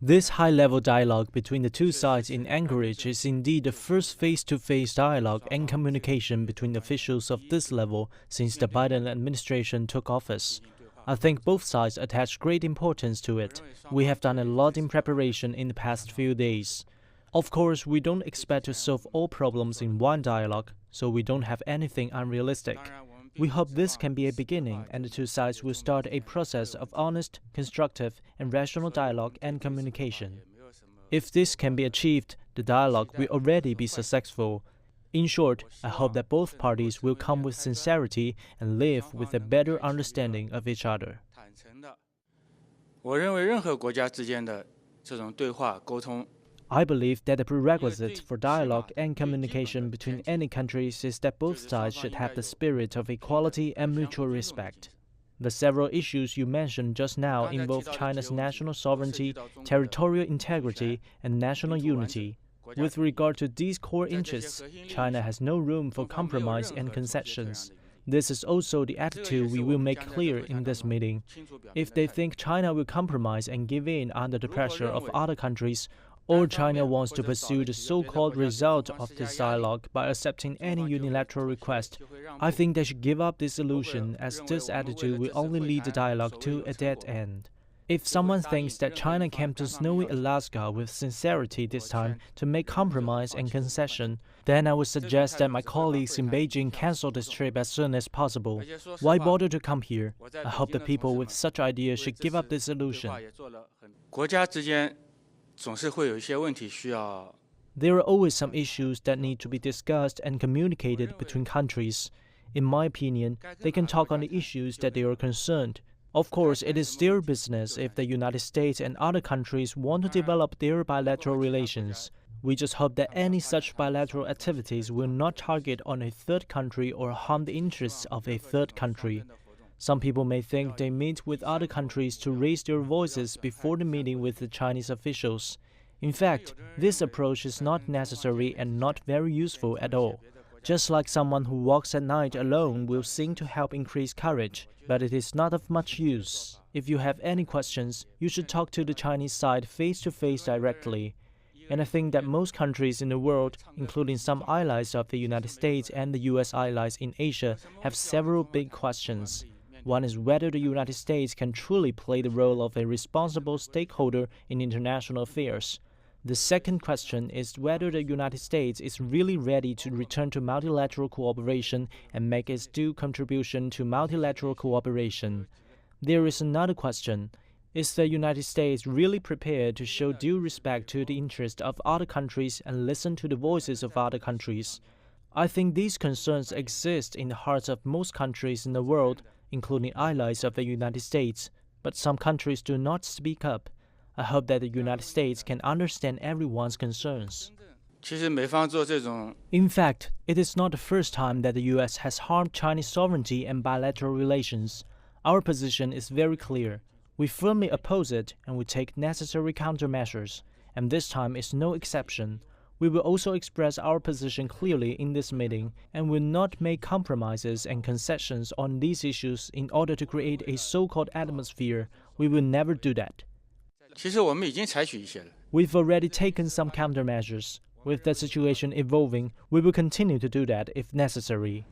This high-level dialogue between the two sides in Anchorage is indeed the first face-to-face dialogue and communication between officials of this level since the Biden administration took office. I think both sides attach great importance to it. We have done a lot in preparation in the past few days. Of course, we don't expect to solve all problems in one dialogue, so we don't have anything unrealistic. We hope this can be a beginning, and the two sides will start a process of honest, constructive, and rational dialogue and communication. If this can be achieved, the dialogue will already be successful. In short, I hope that both parties will come with sincerity and live with a better understanding of each other. I believe that the prerequisite for dialogue and communication between any countries is that both sides should have the spirit of equality and mutual respect. The several issues you mentioned just now involve China's national sovereignty, territorial integrity, and national unity. With regard to these core interests, China has no room for compromise and concessions. This is also the attitude we will make clear in this meeting. If they think China will compromise and give in under the pressure of other countries, or China wants to pursue the so-called result of this dialogue by accepting any unilateral request, I think they should give up this illusion, as this attitude will only lead the dialogue to a dead end. If someone thinks that China came to snowy Alaska with sincerity this time to make compromise and concession, then I would suggest that my colleagues in Beijing cancel this trip as soon as possible. Why bother to come here? I hope the people with such ideas should give up this illusion. There are always some issues that need to be discussed and communicated between countries. In my opinion, they can talk on the issues that they are concerned. Of course, it is their business if the United States and other countries want to develop their bilateral relations. We just hope that any such bilateral activities will not target on a third country or harm the interests of a third country. Some people may think they meet with other countries to raise their voices before the meeting with the Chinese officials. In fact, this approach is not necessary and not very useful at all. Just like someone who walks at night alone will seem to help increase courage, but it is not of much use. If you have any questions, you should talk to the Chinese side face-to-face directly. And I think that most countries in the world, including some allies of the United States and the U.S. allies in Asia, have several big questions. One is whether the United States can truly play the role of a responsible stakeholder in international affairs. The second question is whether the United States is really ready to return to multilateral cooperation and make its due contribution to multilateral cooperation. There is another question. Is the United States really prepared to show due respect to the interests of other countries and listen to the voices of other countries? I think these concerns exist in the hearts of most countries in the world, including allies of the United States, but some countries do not speak up. I hope that the United States can understand everyone's concerns. In fact, it is not the first time that the U.S. has harmed Chinese sovereignty and bilateral relations. Our position is very clear. We firmly oppose it and we take necessary countermeasures, and this time is no exception. We will also express our position clearly in this meeting and will not make compromises and concessions on these issues in order to create a so-called atmosphere. We will never do that. We've already taken some countermeasures. With the situation evolving, we will continue to do that if necessary.